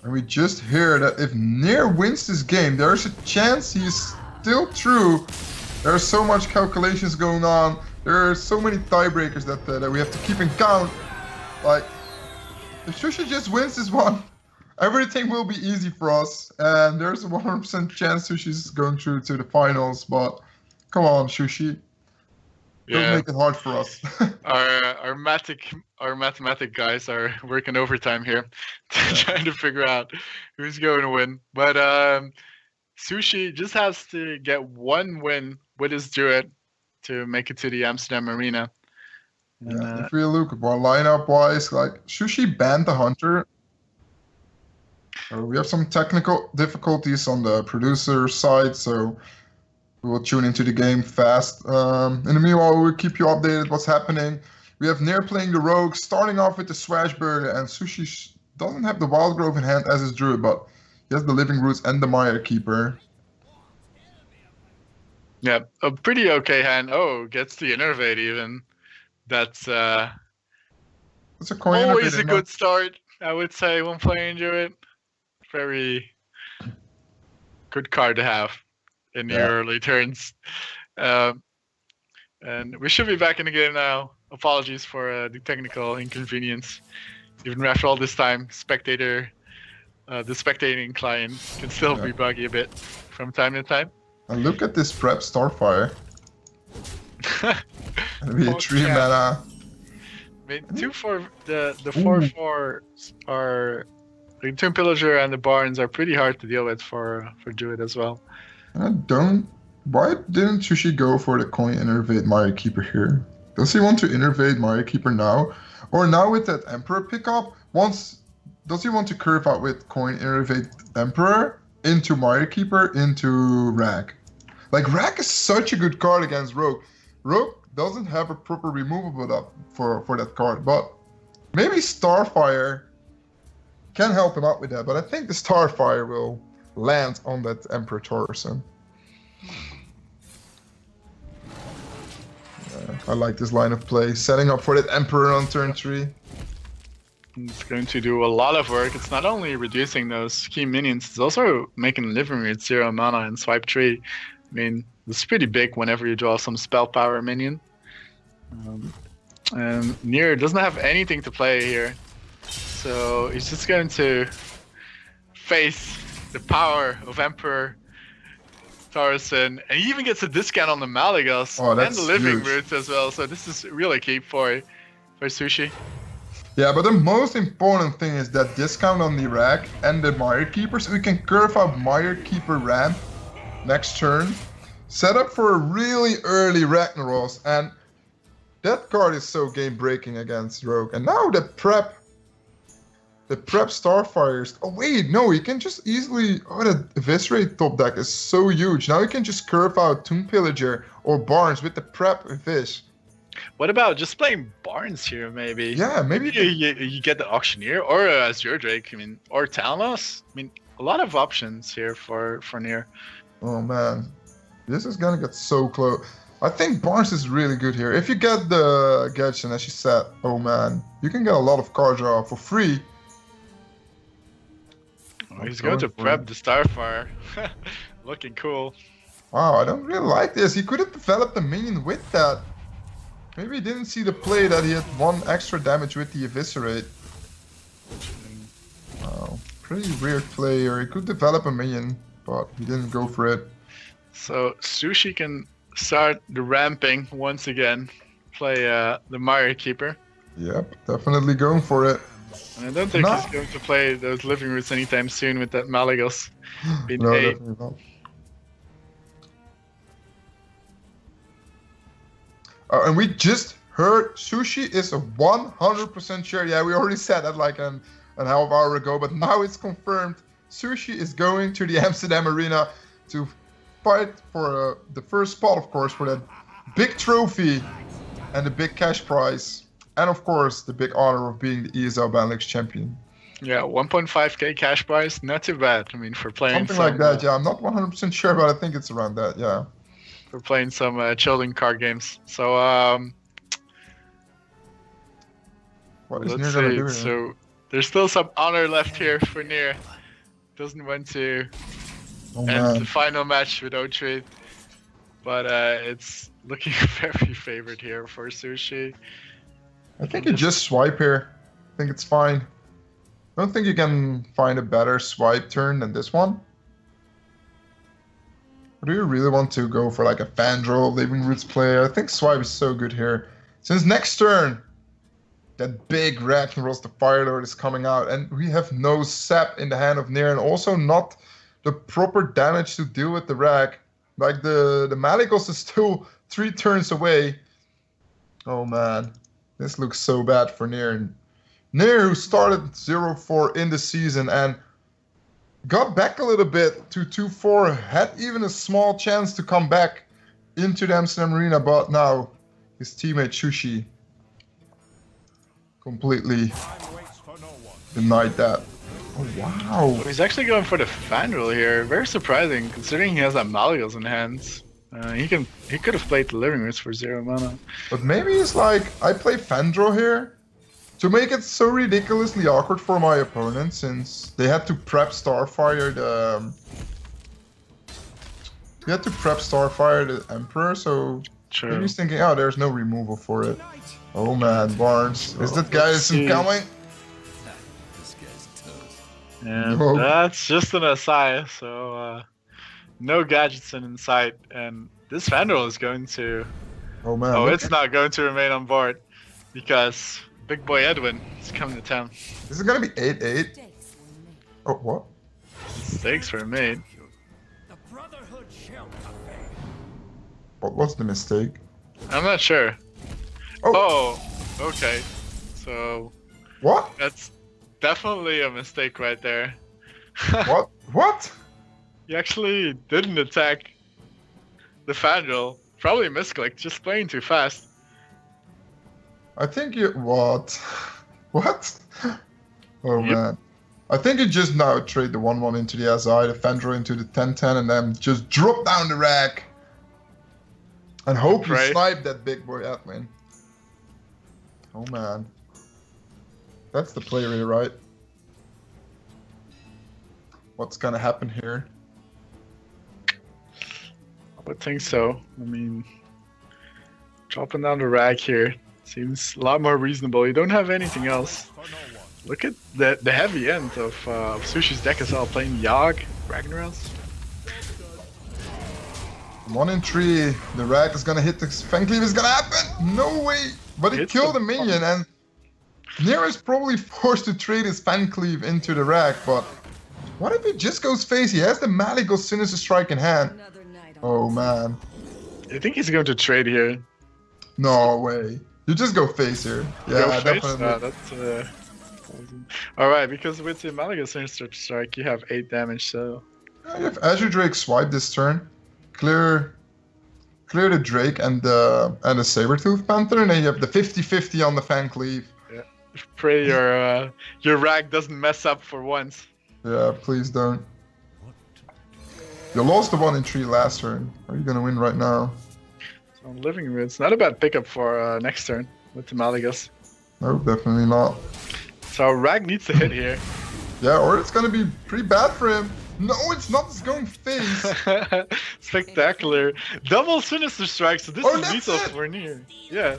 And we just hear that if Nier wins this game, there's a chance he's still through. There's so much calculations going on. There are so many tiebreakers that we have to keep in count. Like, if Sjoesie just wins this one, everything will be easy for us. And there's a 100% chance Sushi's going through to the finals. But come on, Sjoesie. Don't make it hard for us. Our mathematic guys are working overtime here, trying to figure out who's going to win. But Sjoesie just has to get one win with his Druid to make it to the Amsterdam Arena. Yeah, if we look at lineup-wise, like Sjoesie banned the Hunter. We have some technical difficulties on the producer side, so we will tune into the game fast. In the meanwhile, we'll keep you updated what's happening. We have Nier playing the Rogue, starting off with the Swashburger, and Sjoesie doesn't have the Wild Grove in hand as his Druid, but he has the Living Roots and the Mire Keeper. Yeah, a pretty okay hand. Oh, gets the Innervate even. That's a coin always a good start, I would say, when playing Druid. Very good card to have in your early turns. And we should be back in the game now. Apologies for the technical inconvenience. Even after all this time, the spectating client can still be buggy a bit from time to time. And look at this prep Starfire. It'll be a 3 mana. I mean, the 4/4 are the Tomb Pillager and the Barns are pretty hard to deal with for Druid as well. Why didn't Sjoesie go for the coin innervate Mario Keeper here? Does he want to innervate Mario Keeper now? Or now with that Emperor pickup, does he want to curve out with coin innervate Emperor into Mario Keeper into Rag? Like, Rag is such a good card against Rogue. Rogue doesn't have a proper removable up for that card, but maybe Starfire can help him out with that. But I think the Starfire will land on that Emperor Torsen. I like this line of play. Setting up for that Emperor on turn 3. It's going to do a lot of work. It's not only reducing those key minions, it's also making Living Root 0 mana and swipe 3. I mean, it's pretty big whenever you draw some spell power minion. And Nier doesn't have anything to play here. So he's just going to face the power of Emperor Torsen, and he even gets a discount on the Malagos and the Living Root as well. So this is really key for Sjoesie. Yeah, but the most important thing is that discount on the Rag and the Mire Keeper, so we can curve out Mire Keeper ramp next turn. Set up for a really early Ragnaros, and that card is so game breaking against Rogue. And now the prep Starfires. Oh wait, no, he can just easily. Oh, the Eviscerate top deck is so huge. Now he can just curve out Tomb Pillager or Barnes with the prep Evis. What about just playing Barnes here, maybe? Yeah, maybe you get the Auctioneer or Azure Drake. I mean, or Talnos. I mean, a lot of options here for Nier. Oh man, this is gonna get so close. I think Barnes is really good here. If you get the Gadget, as you said, oh man, you can get a lot of card draw for free. Oh, he's going to prep the Starfire. Looking cool. Wow, I don't really like this. He could have developed a minion with that. Maybe he didn't see the play that he had 1 extra damage with the Eviscerate. Wow, pretty weird play here. He could develop a minion, but he didn't go for it. So Sjoesie can start the ramping once again. Play the Mire Keeper. Yep, definitely going for it. And I don't think he's going to play those Living Roots anytime soon with that Malagos. No, definitely not. And we just heard Sjoesie is a 100% sure. Yeah, we already said that like an half hour ago, but now it's confirmed. Sjoesie is going to the Amsterdam Arena to fight for the first spot, of course, for that big trophy and the big cash prize. And of course, the big honor of being the ESL Benelux champion. Yeah, 1.5k cash prize, not too bad. I mean, for playing something like that. Yeah, I'm not 100% sure, but I think it's around that. Yeah. For playing some children card games. So what is Nier gonna do here? So there's still some honor left here for Nier. Doesn't want to end the final match with O3, but it's looking very favored here for Sjoesie. I think you just swipe here. I think it's fine. I don't think you can find a better swipe turn than this one. Or do you really want to go for like a Fandral, Living Roots play? I think swipe is so good here. Since next turn, that big Ragnaros, the Fire Lord, is coming out, and we have no sap in the hand of Nier, and also not the proper damage to deal with the Rag. Like the Malagos is still 3 turns away. Oh man. This looks so bad for Nier. Nier, who started 0-4 in the season and got back a little bit to 2-4, had even a small chance to come back into the Amsterdam Arena, but now his teammate Sjoesie completely denied that. Oh, wow. So he's actually going for the Fandral here. Very surprising, considering he has that Malagos in hands. He could have played the Living Roots for 0 mana. But maybe it's like, I play Fandral here to make it so ridiculously awkward for my opponent, since they had to prep Starfire he had to prep Starfire the Emperor, so True. maybe he's thinking, oh, there's no removal for it. Oh man, Barnes. Is that guy let's see. coming? And No. that's just an aside, so no gadgets in sight, and this Vandal is going to... Oh man. Oh, look it's not going to remain on board, because Big Boy Edwin is coming to town. This is gonna be 8-8. Oh, what? Stakes were made. What was the mistake? I'm not sure. Oh. Oh, okay. So What? that's definitely a mistake right there. What? What? He actually didn't attack the Fandral. Probably misclicked, just playing too fast. I think you... What? What? Oh Yep. man. I think you just now trade the 1-1 into the SI, the Fendra into the 10-10, and then just drop down the rack. And hope you Right. snipe that Big Boy Edwin. Oh man. That's the play really, right? What's gonna happen here? I would think so. I mean, dropping down the rack here seems a lot more reasonable. You don't have anything else. Look at the heavy end of Sushi's deck as well, playing Yogg, Ragnaros. 1 in 3. The rack is gonna hit the Fan Cleave. Is gonna happen. No way. But it Hits killed the the minion, and Nero is probably forced to trade his Fan Cleave into the rack. But what if he just goes face? He has the Maligo Sinister Strike in hand. Oh man. I think he's going to trade here. No way. You just go face here. Yeah, Go face? definitely. That's alright, because with the Malaga Sinister Strike you have 8 damage, so... You have Azure Drake swipe this turn. Clear the Drake and the Sabertooth Panther, and then you have the 50-50 on the Fan Cleave. Pray your rack doesn't mess up for once. Yeah, please don't. You lost the 1 in 3 last turn. Are you gonna win right now? So Living Room, it's not a bad pickup for next turn with the Malagas. No, definitely not. So Rag needs to hit here. Yeah, or it's gonna be pretty bad for him. No, it's not. It's going face. Spectacular. Double Sinister Strike, so this Oh, is that's lethal it. for Nier. Yeah.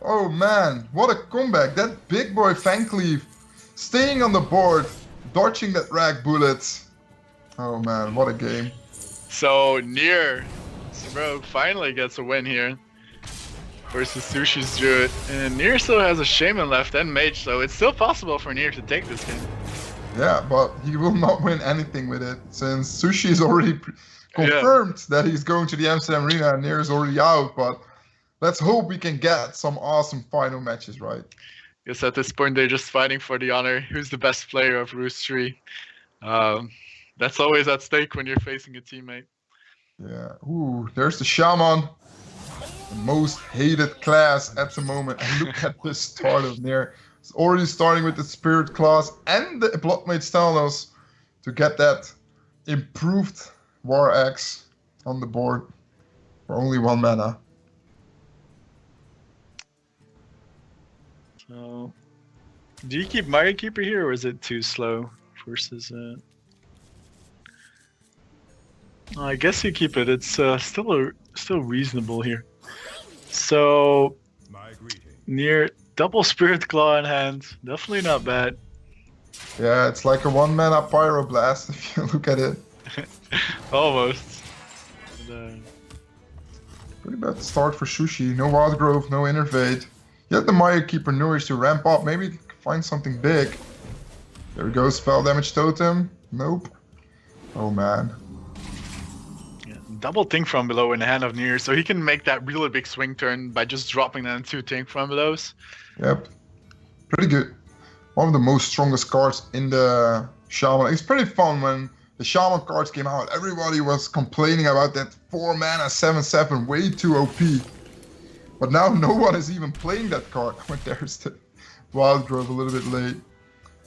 Oh man, what a comeback. That Big Boy Fan Cleave staying on the board, dodging that rag bullets. Oh man, what a game. So Nier, Rogue finally gets a win here versus Sushi's Druid. And Nier still has a Shaman left and Mage, so it's still possible for Nier to take this game. Yeah, but he will not win anything with it since Sushi is already confirmed that he's going to the Amsterdam Arena and Nier is already out. But let's hope we can get some awesome final matches, right? Guess at this point they're just fighting for the honor. Who's the best player of Roost 3? That's always at stake when you're facing a teammate. Yeah. Ooh, there's the Shaman. The most hated class at the moment. And look at the start of Nier. It's already starting with the Spirit class and the Bloodmage Stalos to get that improved War Axe on the board for only 1 mana. So, do you keep Maya Keeper here, or is it too slow versus? I guess you keep it. It's still reasonable here. So, Nier double Spirit Claw in hand, definitely not bad. Yeah, it's like a 1 mana Pyroblast if you look at it. Almost. Pretty bad start for Sushi. No Wild Grove, no Innervate. Yet the Maya Keeper Nourish to ramp up. Maybe find something big. There we go, Spell Damage Totem. Nope. Oh man. Yeah, double Think from Below in the hand of Nier, so he can make that really big swing turn by just dropping down 2 Think from Belows. Yep. Pretty good. One of the most strongest cards in the Shaman. It's pretty fun when the Shaman cards came out. Everybody was complaining about that 4 mana 7/7 way too OP. But now no one is even playing that card. There's the Wild Grove a little bit late.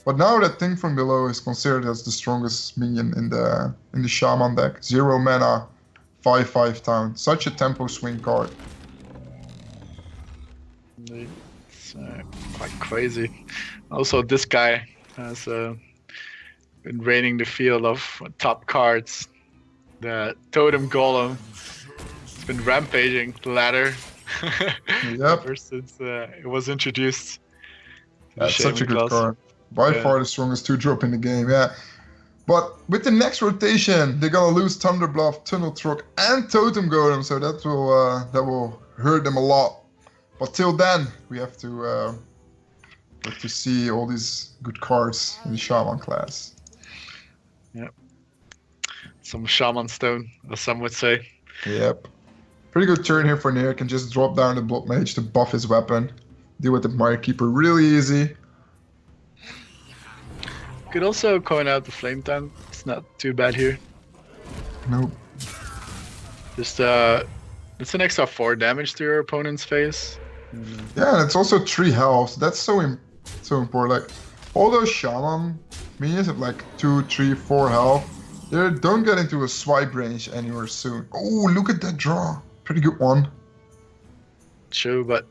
But now that Thing from Below is considered as the strongest minion in the Shaman deck. 0 mana, 5/5 town. Such a tempo swing card. It's quite crazy. Also, this guy has been raiding the field of top cards. The totem golem. It's been rampaging the ladder. Yep. Ever since it was introduced. That's such a good class. card. By Yeah. far the strongest 2-drop in the game, yeah. But with the next rotation, they're gonna lose Thunder Bluff, Tunnel Truck, and Totem Golem, so that will hurt them a lot. But till then, we have to see all these good cards in the Shaman class. Yep. Some Shaman Stone, as some would say. Yep. Pretty good turn here for Nair. Can just drop down the Blood Mage to buff his weapon. Deal with the Mire Keeper really easy. Could also coin out the Flame Tongue. It's not too bad here. Nope. Just it's an extra 4 damage to your opponent's face. Yeah, and it's also 3 health. That's so important. Like all those Shaman minions have like 2, 3, 4 health. They don't get into a swipe range anywhere soon. Oh, look at that draw. Pretty good one. True, but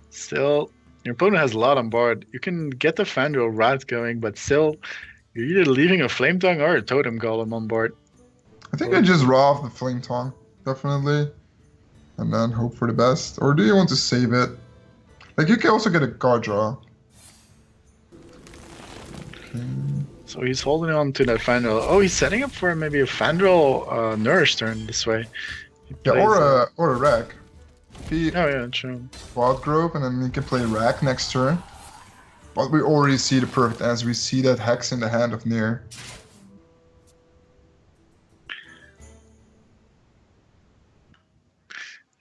still, your opponent has a lot on board. You can get the Fandral Rat going, but still, you're either leaving a Flame Tongue or a Totem Golem on board. I think I just raw off the Flame Tongue, definitely. And then hope for the best. Or do you want to save it? Like, you can also get a card draw. Okay. So he's holding on to that Fandral. Oh, he's setting up for maybe a Fandral Nourish turn this way. Yeah, or a Rack. Oh yeah, true. Wild Grove, and then you can play Rack next turn. But we already see the perfect answer. We see that Hex in the hand of Nair.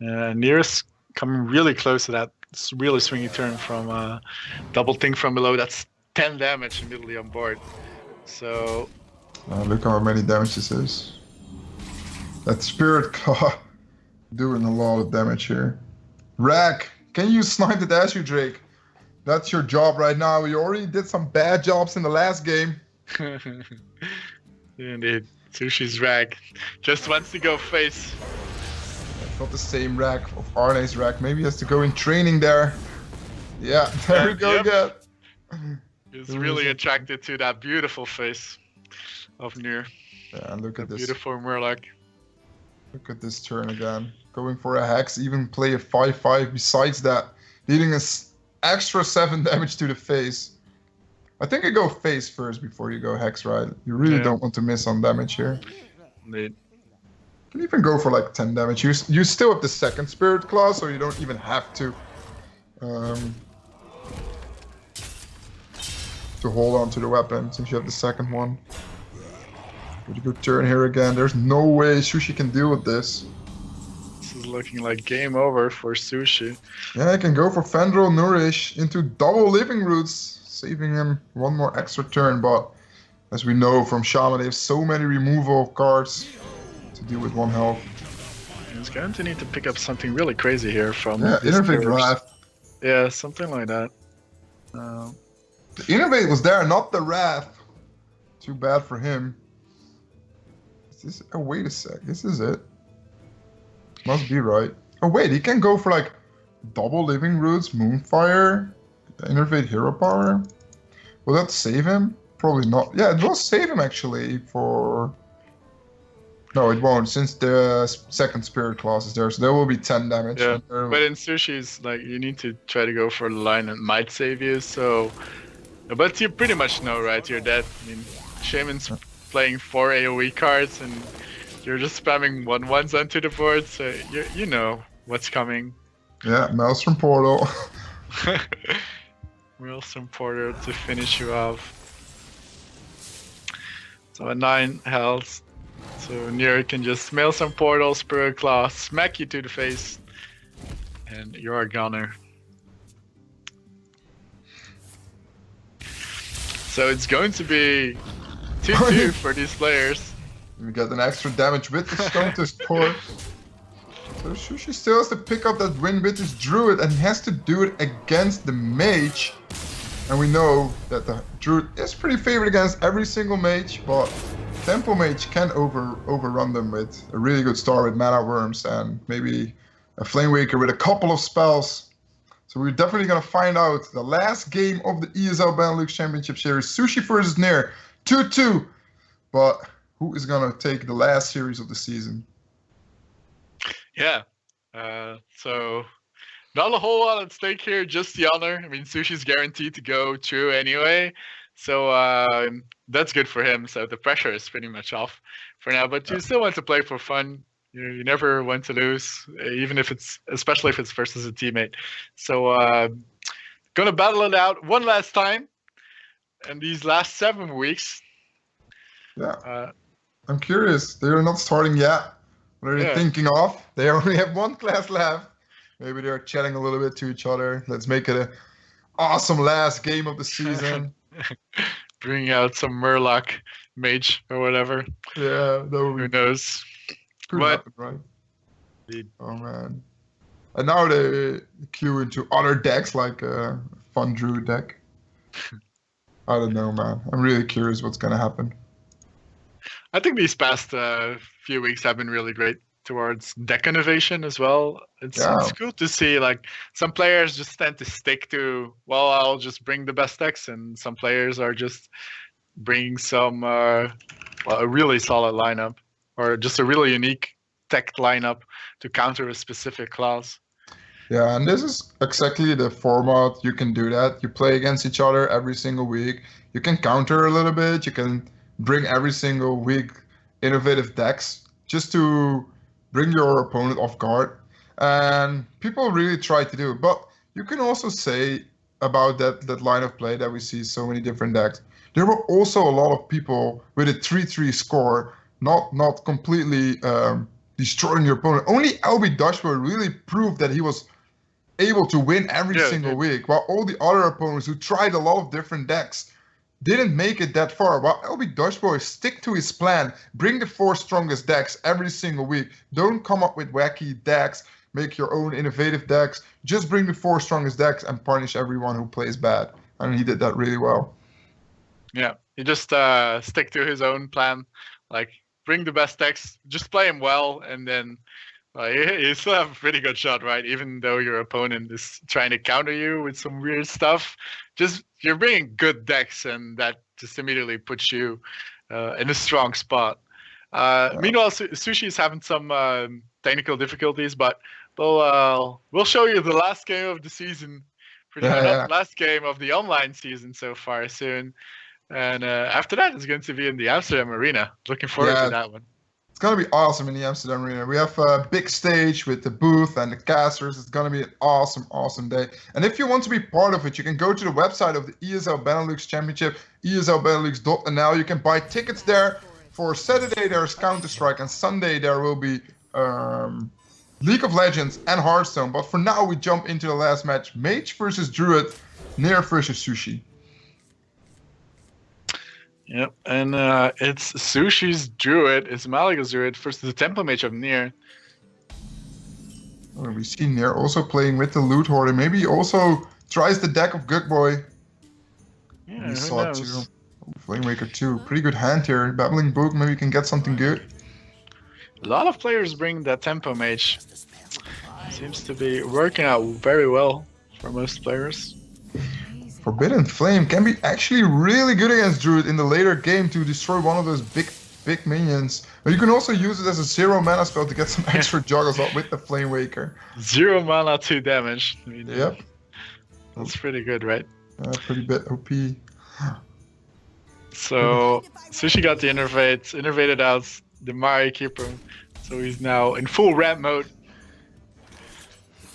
Nair's coming really close to that really swingy turn from Double Think from below. That's 10 damage immediately on board. So Look how many damage this is. That Spirit Claw doing a lot of damage here. Rack, can you snipe the Dashu Drake? That's your job right now. You already did some bad jobs in the last game. indeed, Sushi's Rack just wants to go face. It's not the same Rack of Arne's Rack. Maybe he has to go in training there. Yeah, there we go again. He's really attracted to that beautiful face of Nair. Yeah, and look at this. Beautiful Murloc. Look at this turn again. Going for a Hex, even play a 5/5 besides that. Dealing an extra 7 damage to the face. I think you go face first before you go Hex, right? You really don't want to miss on damage here. Indeed. You can even go for like 10 damage. You still have the second Spirit Claw, so you don't even have to hold on to the weapon since you have the second one. Pretty good turn here again. There's no way Sushi can deal with this. This is looking like game over for Sushi. Yeah, I can go for Fandral Nourish into double Living Roots, saving him one more extra turn, but as we know from Shaman, they have so many removal cards to deal with 1 health. He's going to need to pick up something really crazy here from Yeah, this Innervate players. Wrath. Yeah, something like that. The Innervate was there, not the Wrath. Too bad for him. Is this... Oh, wait a sec. This is it. Must be right. Oh, wait, he can go for like double Living Roots, Moonfire, Innervate Hero Power. Will that save him? Probably not. Yeah, it will save him actually for... No, it won't, since the second Spirit Clause is there, so there will be 10 damage. Yeah, but in Sushi's, like, you need to try to go for the line that might save you, so... But you pretty much know, right? You're dead. I mean, Shaman's playing 4 AoE cards, and you're just spamming 1/1s onto the board, so you know what's coming. Yeah, Maelstrom Portal. Maelstrom Portal to finish you off. So at 9 health. So Nair can just Maelstrom Portal, Spirit Claw, smack you to the face, and you're a goner. So it's going to be 2-2 for these players. We get an extra damage with the Stone to score. So Sushi still has to pick up that win with his Druid, and he has to do it against the Mage. And we know that the Druid is pretty favored against every single Mage, but Tempo Mage can overrun them with a really good start with Mana Worms and maybe a Flame Waker with a couple of spells. So we're definitely going to find out the last game of the ESL Benelux Championship Series. Sushi versus Nair, 2-2. But who is gonna take the last series of the season. Yeah. So not a whole lot at stake here, just the honor. I mean, Sushi's guaranteed to go through anyway, so that's good for him. So the pressure is pretty much off for now. But you still want to play for fun. You never want to lose, even if especially if it's versus a teammate. So gonna battle it out one last time, and these last 7 weeks. Yeah. I'm curious. They're not starting yet. What are they thinking of? They only have one class left. Maybe they're chatting a little bit to each other. Let's make it an awesome last game of the season. Bring out some Murloc mage or whatever. Yeah, that would be. Who knows? Could happen, right? Indeed. Oh man. And now they queue into other decks like a Fun Druid deck. I don't know, man. I'm really curious what's gonna happen. I think these past few weeks have been really great towards deck innovation as well. It's cool to see, like, some players just tend to stick to, well, I'll just bring the best decks, and some players are just bringing some a really solid lineup or just a really unique tech lineup to counter a specific class. Yeah, and this is exactly the format. You can do that. You play against each other every single week. You can counter a little bit. You can bring every single week innovative decks just to bring your opponent off guard. And people really try to do it. But you can also say about that line of play that we see so many different decks. There were also a lot of people with a 3-3 score, not completely destroying your opponent. Only LB Dashboard really proved that he was able to win every single week, while all the other opponents who tried a lot of different decks didn't make it that far. While LB Dashboard stick to his plan, bring the 4 strongest decks every single week. Don't come up with wacky decks, make your own innovative decks. Just bring the 4 strongest decks and punish everyone who plays bad. And he did that really well. Yeah, he just stick to his own plan, like bring the best decks, just play him well, and then you still have a pretty good shot, right? Even though your opponent is trying to counter you with some weird stuff, just you're bringing good decks, and that just immediately puts you in a strong spot. Meanwhile, Sushi is having some technical difficulties, but we'll show you the last game of the season. Last game of the online season so far soon. And after that, it's going to be in the Amsterdam Arena. Looking forward to that one. It's going to be awesome in the Amsterdam Arena. We have a big stage with the booth and the casters. It's going to be an awesome, awesome day. And if you want to be part of it, you can go to the website of the ESL Benelux Championship, eslbenelux.nl. You can buy tickets there. For Saturday, there's Counter-Strike, and Sunday there will be League of Legends and Hearthstone. But for now, we jump into the last match. Mage versus Druid, Nair versus Sushi. Yep, and it's Sushi's Druid, it's Malaga's Druid versus the Temple Mage of Nair. Oh, we see Nair also playing with the Loot Hoarder. Maybe he also tries the deck of Good Boy. Yeah, we saw too. Flamewaker too. Pretty good hand here. Babbling Book, maybe you can get something good. A lot of players bring that Tempo Mage. Seems to be working out very well for most players. Forbidden Flame can be actually really good against Druid in the later game to destroy one of those big minions. But you can also use it as a 0 mana spell to get some extra juggles up with the Flamewaker. 0 mana, 2 damage. I mean, yep. That's pretty good, right? Pretty bit OP. So Sushi got the innervated out the Mari Keeper. So he's now in full ramp mode.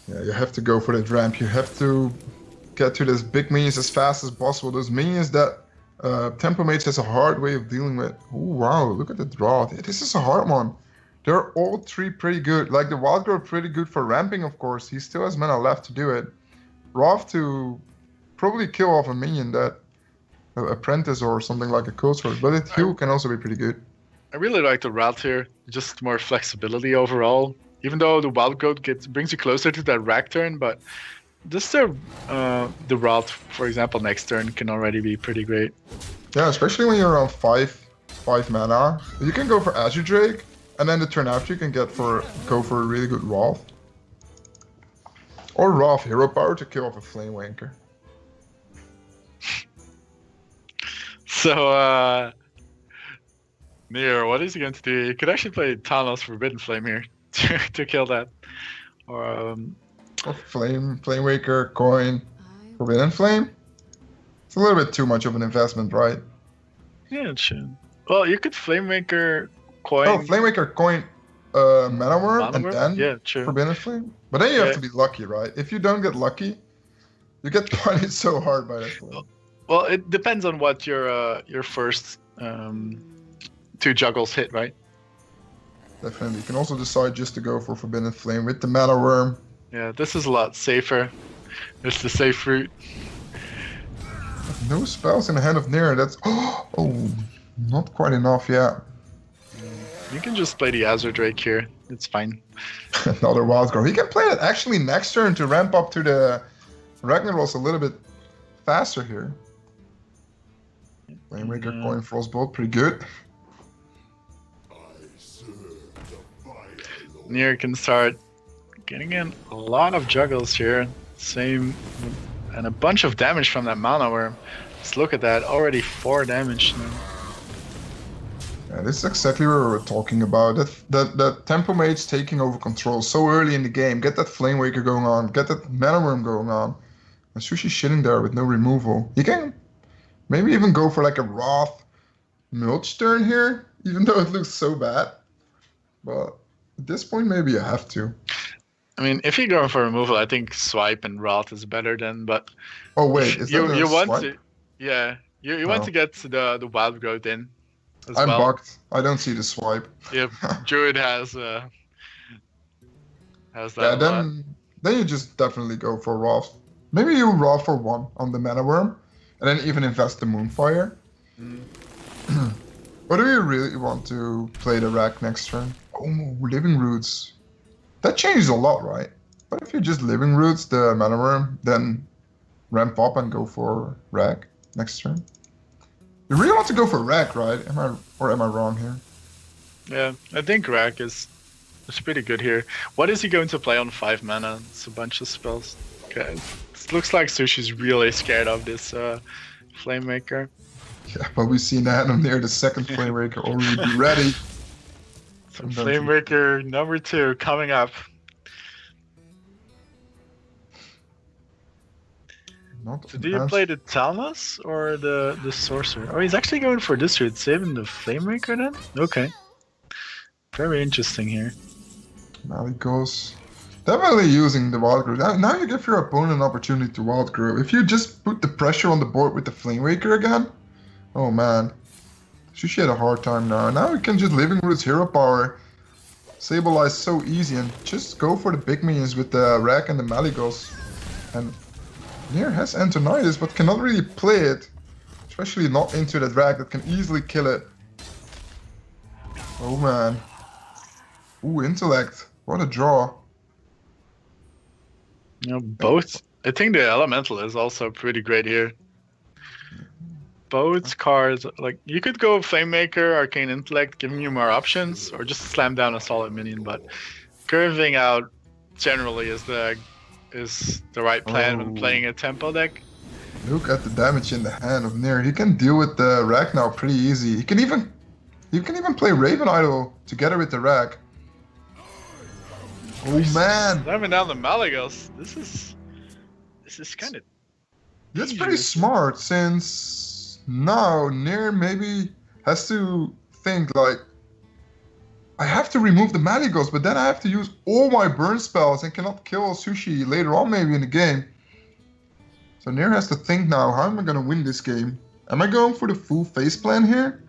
Yeah, you have to go for that ramp. You have to get to those big minions as fast as possible. Those minions that Tempo Mage has a hard way of dealing with. Oh wow, look at the draw. This is a hard one. They're all 3 pretty good. Like the Wild Growth pretty good for ramping, of course. He still has mana left to do it. Roth to probably kill off a minion that Apprentice or something like a Cold Sword, but it heal can also be pretty good. I really like the route here. Just more flexibility overall. Even though the Wild Growth brings you closer to that rack turn, but just the route, for example, next turn can already be pretty great. Yeah, especially when you're around 5 mana. You can go for Azure Drake, and then the turn after you can go for a really good Wrath. Or Wrath Hero Power to kill off a Flamewanker. Near, what is he going to do? He could actually play Talos Forbidden Flame here to kill that. Or Or Flame Waker, Coin, Forbidden Flame? It's a little bit too much of an investment, right? yeah, it should. Well, you could Flame Maker Coin. Oh, Flame Waker, Coin, Mana Worm, Mana and Worm? then Yeah, true. Forbidden Flame? But then you have Yeah. to be lucky, right? If you don't get lucky, you get punished so hard by that flame. Well, it depends on what your first two juggles hit, right? Definitely. You can also decide just to go for Forbidden Flame with the Mana Worm. Yeah, this is a lot safer. It's the safe route. No spells in the hand of Nair. That's oh, not quite enough. Yeah, You can just play the Azure Drake here. It's fine. another Wild Growth. He can play it actually next turn to ramp up to the Ragnaros a little bit faster here. Flamemaker, Coin, Frostbolt, pretty good. Nier can start getting in a lot of juggles here. Same, and a bunch of damage from that Mana Worm. Let's look at that. Already 4 damage now. Yeah, this is exactly what we were talking about. That Tempo Mage taking over control so early in the game. Get that Flame Waker going on. Get that Mana Worm going on. And Sushi sitting there with no removal. You can maybe even go for like a Wrath Mulch turn here, even though it looks so bad. But at this point, maybe you have to. I mean, if you're going for removal, I think Swipe and Wrath is better then. But Oh wait, is that a you want swipe? to, yeah, you want Oh. to get the Wild Growth in as I'm well. bugged. I don't see the swipe. Yep, Druid has that. Yeah, a lot. then you just definitely go for Wrath. Maybe you Wrath for 1 on the Mana Worm, and then even invest the Moonfire. Or do you really want to play the Rack next turn? Oh, Living Roots. That changes a lot, right? But if you just Living Roots the Mana Worm, then ramp up and go for Rack next turn. You really want to go for Rack, right? Am I wrong here? Yeah, I think Rack is pretty good here. What is he going to play on 5 mana? It's a bunch of spells. Okay, it looks like Sushi's really scared of this Flame Maker. Yeah, but we've seen that near the second Flame Waker already be ready. So Flame Maker number 2 coming up. Not So do you advanced. play the Talnos or the Sorcerer? Oh, he's actually going for this route, saving the Flame Maker then? Okay. Very interesting here. Maligos. Definitely using the Wild Growth. Now you give your opponent an opportunity to Wild Grow. If you just put the pressure on the board with the Flame Waker again, oh man. Sushi had a hard time now. Now you can just Living Roots Hero Power. Sableye so easy and just go for the big minions with the Rack and the Maligos. And Nier has Antonidas but cannot really play it. Especially not into that Rack that can easily kill it. Oh man. Ooh, Intellect. What a draw. You know, both. I think the Elemental is also pretty great here. Both cards, like you could go Flame Maker, Arcane Intellect, giving you more options, or just slam down a solid minion. But curving out generally is the right plan when playing a tempo deck. Look at the damage in the hand of Nier. He can deal with the Rack now pretty easy. He can even play Raven Idol together with the Rack. Oh man, Slamming down the Malagos. This is kind of. that's pretty smart since now Nier maybe has to think like, I have to remove the Maligos, but then I have to use all my burn spells and cannot kill Sushi later on maybe in the game. So Nier has to think now, how am I gonna win this game? Am I going for the full face plan here?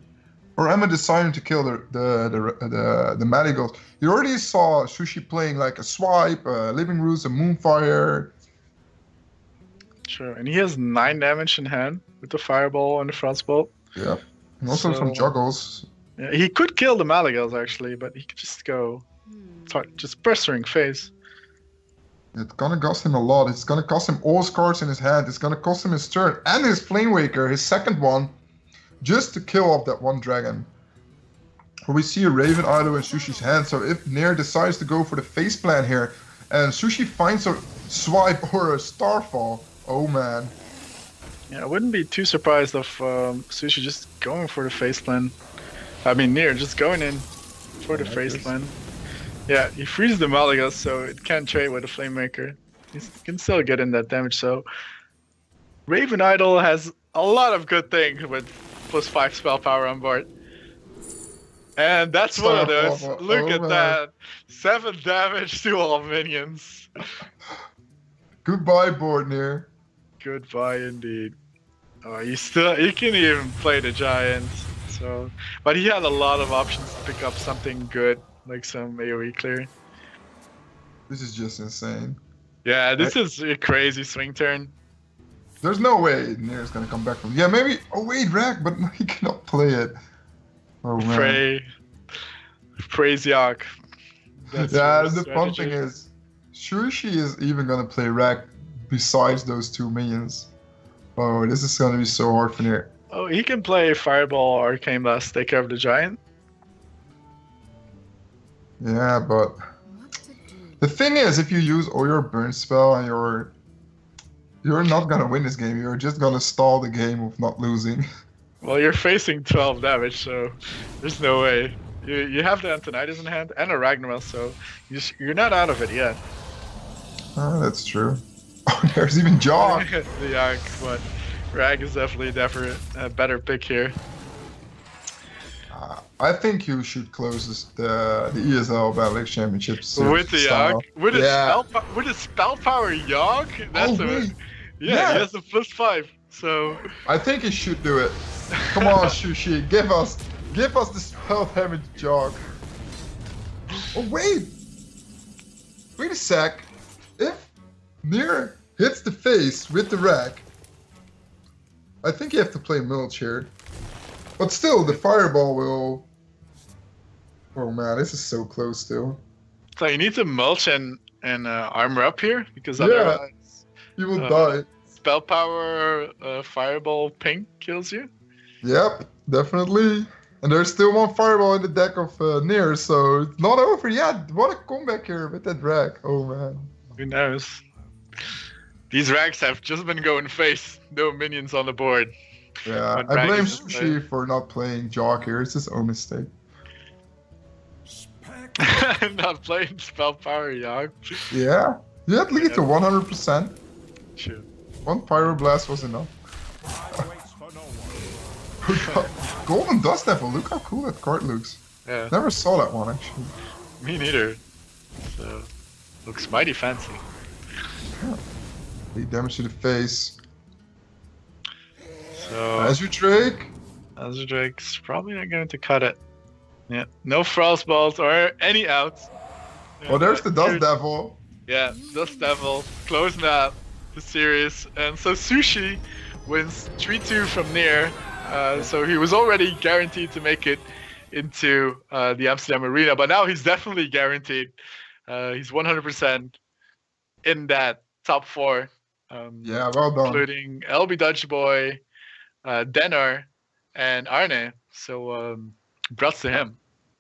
Or am I deciding to kill the Maligos? You already saw Sushi playing like a Swipe, Living Roots, a Moonfire. Sure, and he has 9 damage in hand with the Fireball and the Frostbolt. Yeah, and also some juggles. Yeah, he could kill the Malagos actually, but he could just go, just pressuring face. It's gonna cost him a lot. It's gonna cost him all his cards in his hand. It's gonna cost him his turn and his Flame Waker, his second one, just to kill off that one dragon. We see a Raven Idol in Sushi's hand, so if Nier decides to go for the face plan here, and Sushi finds a Swipe or a Starfall, oh man. Yeah, I wouldn't be too surprised of Sushi just going for the face plan. I mean, Nier just going in for the phase plan. Yeah, he frees the Malaga, so it can't trade with the Flamemaker. He can still get in that damage, so Raven Idol has a lot of good things with +5 spell power on board. And that's one of those. Look at that. 7 damage to all minions. Goodbye, board Nier. Goodbye indeed. Oh, he can even play the Giant. So, but he had a lot of options to pick up something good, like some AoE clear. This is just insane. Yeah, this is a crazy swing turn. There's no way Nier is gonna come back from. Yeah, maybe. Oh wait, Rack, but he cannot play it. Oh man. Praise Yak. Yeah, the fun thing is, Sjoesie is even gonna play Rack besides those 2 minions. Oh, this is gonna be so hard for Nier. Oh, he can play Fireball, Arcane Blast, take care of the Giant. Yeah, but the thing is, if you use all your burn spell and you're not gonna win this game. You're just gonna stall the game of not losing. Well, you're facing 12 damage, so there's no way. You have the Antonidas in hand and a Ragnarok, so you're not out of it yet. Oh, that's true. Oh, there's even Jog. The Yak, but Rag is definitely a better pick here. I think you should close the ESL Benelux Championship with the Yak, with a spell power Yak. That's he has a +5. So I think he should do it. Come on, Sjoesie, give us the spell damage Jog. Oh wait a sec. If Nier hits the face with the rack, I think you have to play Mulch here. But still, the Fireball will... Oh man, this is so close still. So you need to mulch and armor up here, because otherwise... you will die. Spell power Fireball ping kills you? Yep, definitely. And there's still 1 Fireball in the deck of Nier, so it's not over yet. What a comeback here with that rack. Oh man. Who knows? These racks have just been going face. No minions on the board. Yeah, I blame Sjoesie for not playing Jog here. It's his own mistake. Not playing spell power Yogg. Yeah, you had to get to 100%. Sure. 1 Pyroblast was enough. Golden Dust Devil, look how cool that card looks. Yeah. Never saw that one actually. Me neither. So, looks mighty fancy. Yeah. 8 damage to the face. So Azure Drake. Azure Drake's probably not going to cut it. Yeah, no Frost Balls or any outs. Yeah, Oh, there's the Dust Devil. Yeah, Dust Devil closing out the series, and so Sjoesie wins 3-2 from Nier. So he was already guaranteed to make it into the Amsterdam Arena, but now he's definitely guaranteed. He's 100% in that top 4. Yeah, well done. Including LB Dutch Boy, Denner, and Arne. So, props to him.